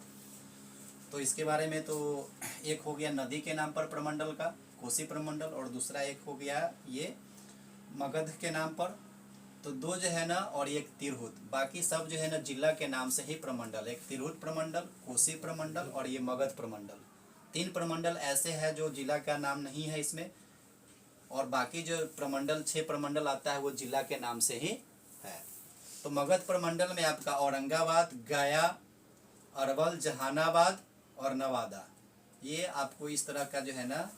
A: तो इसके बारे में तो एक हो गया नदी के नाम पर प्रमंडल का कोसी प्रमंडल, और दूसरा एक हो गया ये मगध के नाम पर। तो 2 जो है ना और एक तिरहुत, बाकी सब जो है ना जिला के नाम से ही प्रमंडल, एक तिरहुत प्रमंडल, कोसी प्रमंडल और ये मगध प्रमंडल। 3 प्रमंडल ऐसे हैं जो जिला का नाम नहीं है इसमें, और बाकी जो प्रमंडल 6 प्रमंडल आता है वो जिला के नाम से ही है। तो मगध प्रमंडल में आपका औरंगाबाद, गया, अरवल, जहानाबाद और नवादा, ये आपको इस तरह का जो है ना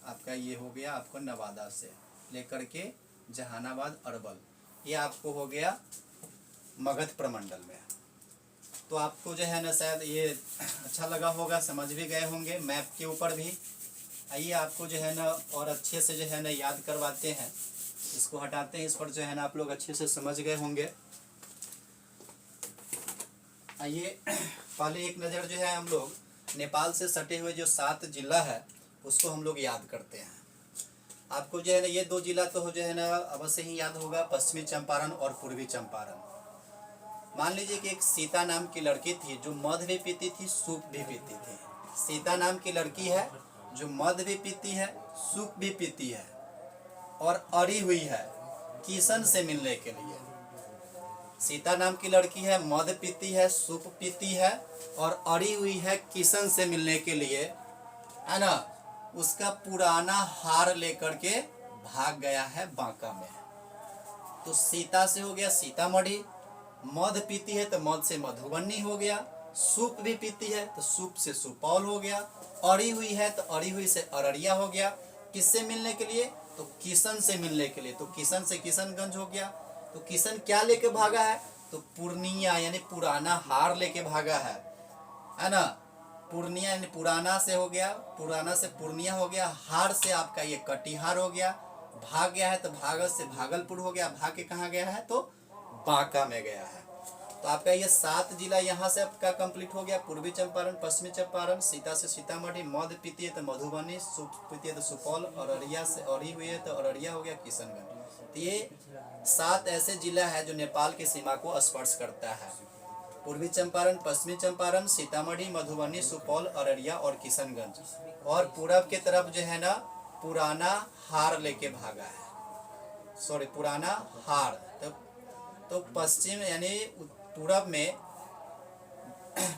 A: आपका ये हो गया आपको नवादा से लेकर के जहानाबाद, अरवल, ये आपको हो गया मगध प्रमंडल में। तो आपको जो है ना शायद ये अच्छा लगा होगा, समझ भी गए होंगे मैप के ऊपर भी। आइए आपको जो है ना और अच्छे से जो है ना याद करवाते हैं, इसको हटाते हैं, इस पर जो है ना आप लोग अच्छे से समझ गए होंगे। आइए पहले एक नज़र जो है हम लोग नेपाल से सटे हुए जो 7 जिला है उसको हम लोग याद करते हैं। आपको जो है ना ये 2 जिला तो जो है ना अवश्य ही याद होगा, पश्चिमी चंपारण और पूर्वी चंपारण। मान लीजिए कि एक सीता नाम की लड़की थी जो मध भी पीती थी, सूप भी पीती थी। सीता नाम की लड़की है जो मध भी पीती है, सूप भी पीती है, और अड़ी हुई है किशन से मिलने के लिए। सीता नाम की लड़की है, मध पीती है, सूप पीती है और अड़ी हुई है किशन से मिलने के लिए, है ना। उसका पुराना हार लेकर के भाग गया है बांका में। तो सीता से हो गया सीतामढ़ी, मध पीती है तो मध से मधुबनी हो गया। सूप भी पीती है तो सूप से सुपौल हो गया। अड़ी हुई है तो अड़ी हुई से अररिया हो गया। किससे मिलने के लिए? तो किशन से मिलने के लिए, तो किशन से किशनगंज हो गया। तो किशन क्या लेके भागा है? तो पूर्णिया यानी पुराना हार लेके भागा है ना। पूर्णिया यानी पुराना से हो गया, पुराना से पूर्णिया हो गया, हार से आपका ये कटिहार हो गया। भाग गया है तो भागल से भागलपुर हो गया। भाग के कहाँ गया है? तो बांका में गया है। तो आपका ये 7 जिला यहाँ से आपका कंप्लीट हो गया। पूर्वी चंपारण, पश्चिमी चंपारण, सीता से सीतामढ़ी, मध पीती है तो मधुबनी, सूप पीती है तो सुपौल, अररिया से अरी हुई है तो अररिया हो गया, किशनगंज। तो ये 7 ऐसे जिला है जो नेपाल की सीमा को स्पर्श करता है। पूर्वी चंपारण, पश्चिमी चंपारण, सीतामढ़ी, मधुबनी, सुपौल, अररिया और किशनगंज। और पूरब के तरफ जो है ना पुराना हार लेके भागा है, सॉरी पुराना हार। तो पश्चिम यानी पूरब में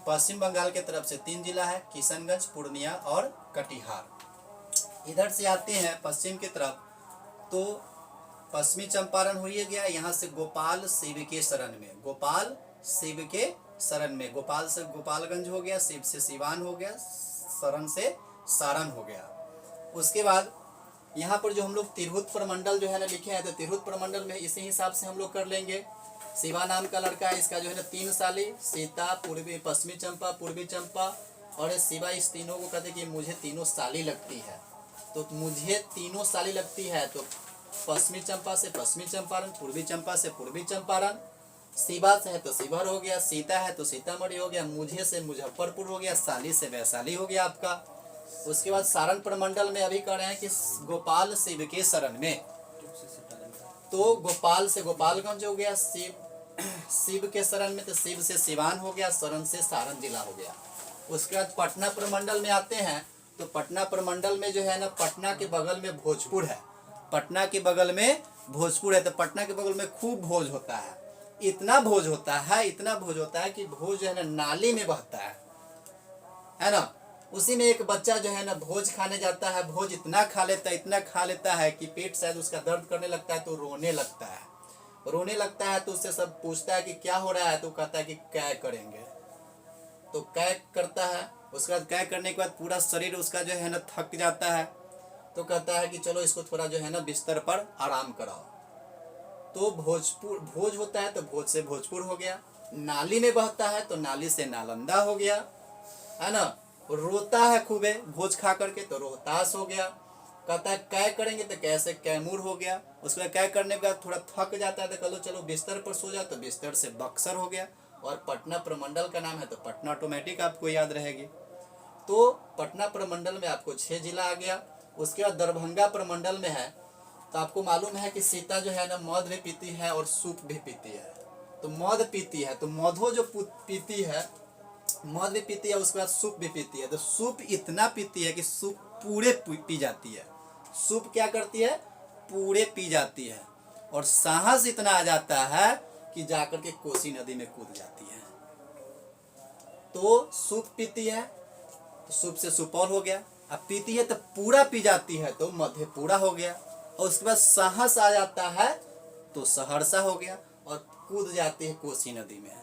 A: पश्चिम बंगाल के तरफ से 3 जिला है, किशनगंज, पूर्णिया और कटिहार। इधर से आते हैं पश्चिम की तरफ तो पश्चिमी चंपारण हो गया। यहाँ से गोपाल शिव के शरण में, गोपाल शिव के शरण में, गोपाल से गोपालगंज हो गया, शिव से सिवान हो गया, शरण से सारण हो गया। उसके बाद यहाँ पर जो हम लोग तिरहुत प्रमंडल जो है ना लिखे हैं, तो तिरहुत प्रमंडल में इसी हिसाब से हम लोग कर लेंगे। शिवा नाम का लड़का है, इसका जो है ना 3 साली, सीता पूर्वी पश्चिमी चंपा, पूर्वी चंपा और शिवा, इस तीनों को कहते कि मुझे तीनों साली लगती है। तो मुझे तीनों साली लगती है तो पश्चिमी चंपा से पश्चिमी चंपारण, पूर्वी चंपा से पूर्वी चंपारण, शिवा से है तो शिवहर हो गया, सीता है तो सीतामढ़ी हो गया, मुझे से मुजफ्फरपुर हो गया, साली से वैशाली हो गया आपका। उसके बाद सारण प्रमंडल में अभी कह रहे हैं कि गोपाल शिव के शरण में, तो गोपाल से गोपालगंज हो गया, शिव के शरण में तो शिव से सिवान हो गया, शरण से सारण जिला हो गया। उसके बाद पटना प्रमंडल में आते हैं तो पटना प्रमंडल में जो है ना पटना के बगल में भोजपुर है, पटना के बगल में भोजपुर है। तो पटना के बगल में खूब भोज होता है, इतना भोज होता है, इतना भोज होता है कि भोज जो है ना नाली में बहता है ना। उसी में एक बच्चा जो है ना भोज खाने जाता है, भोज इतना खा लेता है, इतना खा लेता है कि पेट शायद उसका दर्द करने लगता है, तो रोने लगता है। रोने लगता है तो उससे सब पूछता है कि क्या हो रहा है, तो कहता है कि क्या करेंगे। तो क्या करता है, उसके बाद क्या करने के बाद पूरा शरीर उसका जो है ना थक जाता है, तो कहता है कि चलो इसको थोड़ा जो है ना बिस्तर पर आराम कराओ। तो भोजपुर भोज होता है तो भोज से भोजपुर हो गया, नाली में बहता है तो नाली से नालंदा हो गया, है ना। रोता है खूबे भोज खा करके तो रोहतास हो गया। कहता है क्या करेंगे तो कैसे कैमूर हो गया। उसके बाद क्या करने के बाद थोड़ा थक जाता है तो कह लो चलो बिस्तर पर सो जाओ, तो बिस्तर से बक्सर हो गया। और पटना प्रमंडल का नाम है तो पटना ऑटोमेटिक आपको याद रहेगी। तो पटना प्रमंडल में आपको 6 जिला आ गया। उसके बाद दरभंगा प्रमंडल में है तो आपको मालूम है कि सीता जो है ना मध भी पीती है और सूप भी पीती है। तो मध पीती है तो मधो जो पीती है, मध भी पीती है, उसके बाद सूप भी पीती है। तो सूप इतना पीती है कि सूप पूरे पी जाती है। सूप क्या करती है? पूरे पी जाती है। और साहस इतना आ जाता है कि जाकर के कोसी नदी में कूद जाती है। तो सूप पीती है तो सूप से सुपौल हो गया। अब पीती है तो पूरा पी जाती है तो मधेपुरा हो गया। और उसके बाद साहस आ जाता है तो सहरसा हो गया और कूद जाती है कोसी नदी में।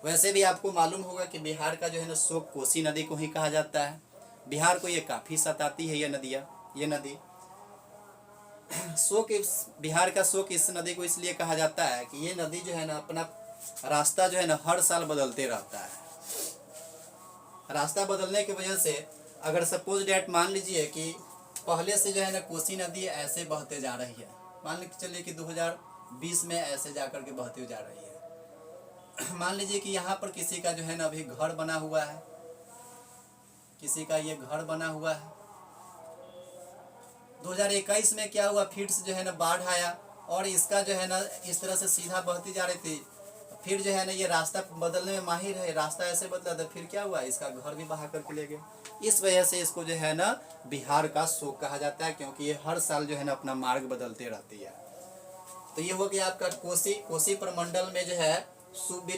A: वैसे भी आपको मालूम होगा कि बिहार का जो है ना शोक कोसी नदी को ही कहा जाता है। बिहार को ये काफ़ी सताती है ये नदियाँ, ये नदी शोक। बिहार का शोक इस नदी को इसलिए कहा जाता है कि ये नदी जो है ना अपना रास्ता जो है ना हर साल बदलते रहता है। रास्ता बदलने की वजह से अगर सपोज डेट मान लीजिए कि पहले से जो है ना कोसी नदी ऐसे बहते जा रही है, मान लीजिए चलिए कि 2020 में ऐसे जाकर के बहती जा रही है। मान लीजिए कि यहाँ पर किसी का जो है ना अभी घर बना हुआ है, किसी का ये घर बना हुआ है। 2021 में क्या हुआ, फिर से जो है ना बाढ़ आया और इसका जो है ना इस तरह से सीधा बहती जा रही थी। फिर जो है ना ये रास्ता बदलने में माहिर है, रास्ता ऐसे बदला था, फिर क्या हुआ, इसका घर भी बहा करके ले गए। इस वजह से इसको जो है ना बिहार का शोक कहा जाता है, क्योंकि ये हर साल जो है ना अपना मार्ग बदलते रहती है। तो ये हो गया आपका कोसी प्रमंडल में जो है सूप भी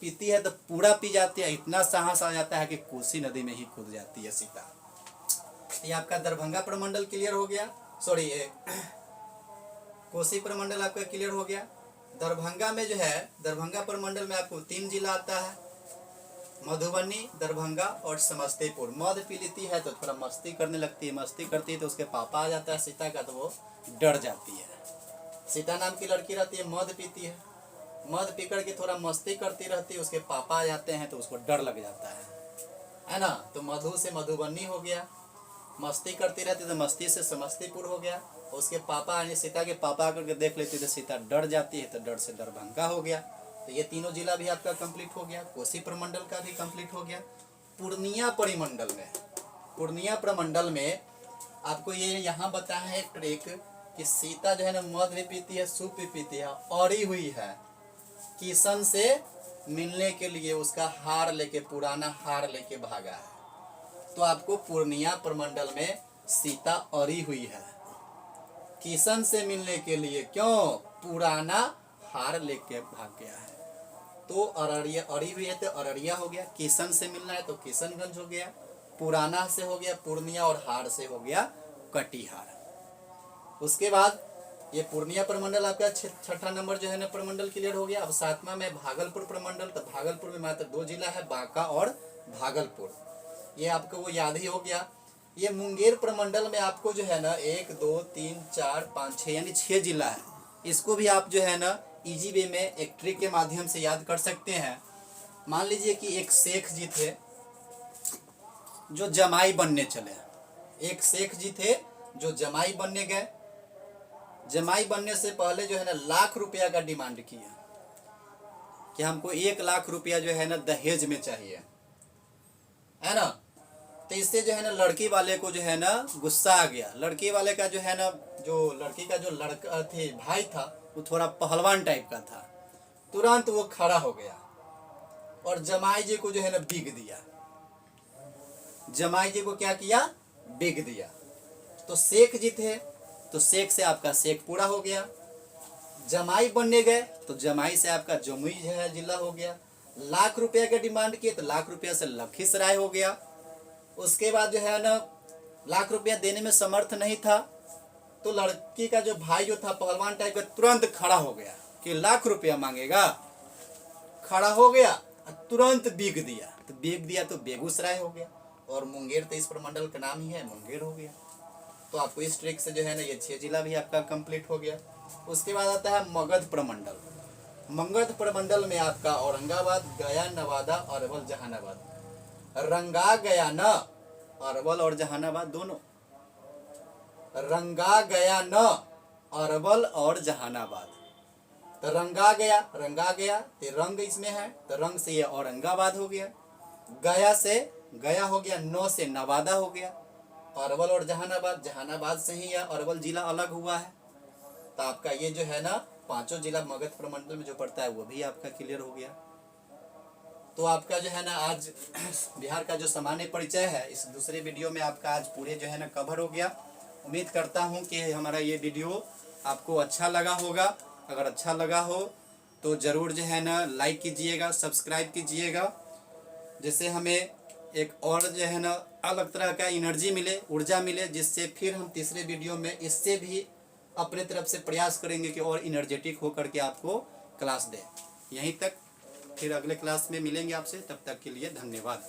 A: पीती है तो पूरा पी जाती है। इतना साहस आ जाता है कि कोसी नदी में ही कूद जाती है सीता। ये आपका दरभंगा प्रमंडल क्लियर हो गया, सॉरी कोसी प्रमंडल आपका क्लियर हो गया। दरभंगा में जो है, दरभंगा प्रमंडल में आपको 3 जिला आता है, मधुबनी, दरभंगा और समस्तीपुर। मध पी लेती है तो थोड़ा मस्ती करने लगती है, मस्ती करती है तो उसके पापा आ जाता है सीता का, तो वो डर जाती है। सीता नाम की लड़की रहती है, मध पीती है, मध पी करके थोड़ा मस्ती करती रहती है, उसके पापा आ जाते हैं तो उसको डर लग जाता है ना। तो मधु से मधुबनी हो गया, मस्ती करती रहती तो मस्ती से समस्तीपुर हो गया। उसके पापा आने, सीता के पापा आकर के देख लेते तो सीता डर जाती है, तो डर से दरभंगा हो गया। तो ये तीनों जिला भी आपका कंप्लीट हो गया। कोसी प्रमंडल का भी कंप्लीट हो गया। पूर्णिया परिमंडल में, पूर्णिया प्रमंडल में आपको ये यहाँ बताया है एक ट्रिक कि सीता जो है ना मध भी पीती है, सूप भी पीती है, औरी हुई है, किशन से मिलने के लिए उसका हार लेके, पुराना हार लेके भागा है। तो आपको पूर्णिया प्रमंडल में सीता औरी हुई है, किशन से मिलने के लिए, क्यों? पुराना हार लेके भाग गया है। तो अररिया औरी हुई है तो अररिया हो गया, किशन से मिलना है तो किशनगंज हो गया, पुराना से हो गया पूर्णिया, और हार से हो गया कटिहार। उसके बाद ये पूर्णिया प्रमंडल आपका छठा नंबर जो है ना प्रमंडल क्लियर हो गया। अब 7वां में भागलपुर प्रमंडल। तो भागलपुर में मात्र 2 जिला है, बांका और भागलपुर, ये आपको वो याद ही हो गया। ये मुंगेर प्रमंडल में आपको जो है ना 1 2 3 4 5 6 यानी 6 जिला है। इसको भी आप जो है ना इजी वे में एक ट्रिक के माध्यम से याद कर सकते हैं। मान लीजिए कि एक शेख जी थे जो जमाई बनने चले, एक शेख जी थे जो जमाई बनने गए। जमाई बनने से पहले जो है ना ₹1,00,000 का डिमांड किया कि हमको 1,00,000 रुपया जो है ना दहेज में चाहिए, है ना। तो इससे जो है ना लड़की वाले को जो है ना गुस्सा आ गया। लड़की वाले का जो है ना, जो लड़की का जो लड़का थे भाई था, वो थोड़ा पहलवान टाइप का था। तुरंत वो खड़ा हो गया और जमाई जी को जो है ना बिग दिया। जमाई जी को क्या किया? बिग दिया। तो शेख जी थे तो शेख से आपका शेख पूरा हो गया। जमाई बनने गए तो जमाई से आपका जमुई जो है जिला हो गया। ₹1,00,000 का डिमांड किए तो ₹1,00,000 से लखीसराय हो गया। उसके बाद जो है ना ₹1,00,000 देने में समर्थ नहीं था, तो लड़की का जो भाई जो था पहलवान टाइप का, तुरंत खड़ा हो गया कि ₹1,00,000 मांगेगा। खड़ा हो गया, तुरंत बिक दिया। तो बिक दिया तो बेगूसराय हो गया, और मुंगेर तो इस प्रमंडल का नाम ही है, मुंगेर हो गया। तो आपको इस ट्रिक से जो है ना ये 6 जिला भी आपका कंप्लीट हो गया। उसके बाद आता है मगध प्रमंडल। मगध प्रमंडल में आपका औरंगाबाद, गया, नवादा, अरवल, जहानाबाद। रंगा गया न, अरवल और जहानाबाद दोनों। रंगा गया न, अरवल और जहानाबाद। तो रंगा गया, रंगा गया तो रंग इसमें है, तो रंग से ये औरंगाबाद हो गया। गया से गया हो गया, नौ से नवादा हो गया। अरवल और जहानाबाद, जहानाबाद से ही यह अरवल जिला अलग हुआ है। तो आपका ये जो है ना 5 जिला मगध प्रमंडल में जो पड़ता है वो भी आपका क्लियर हो गया। तो आपका जो है ना आज बिहार का जो सामान्य परिचय है इस दूसरे वीडियो में आपका आज पूरे जो है ना कवर हो गया। उम्मीद करता हूँ कि हमारा ये वीडियो आपको अच्छा लगा होगा। अगर अच्छा लगा हो तो ज़रूर जो है ना लाइक कीजिएगा, सब्सक्राइब कीजिएगा, जिससे हमें एक और जो है ना अलग तरह का एनर्जी मिले, ऊर्जा मिले, जिससे फिर हम तीसरे वीडियो में इससे भी अपने तरफ से प्रयास करेंगे कि और एनर्जेटिक होकर के आपको क्लास दें। यहीं तक, फिर अगले क्लास में मिलेंगे आपसे, तब तक के लिए धन्यवाद।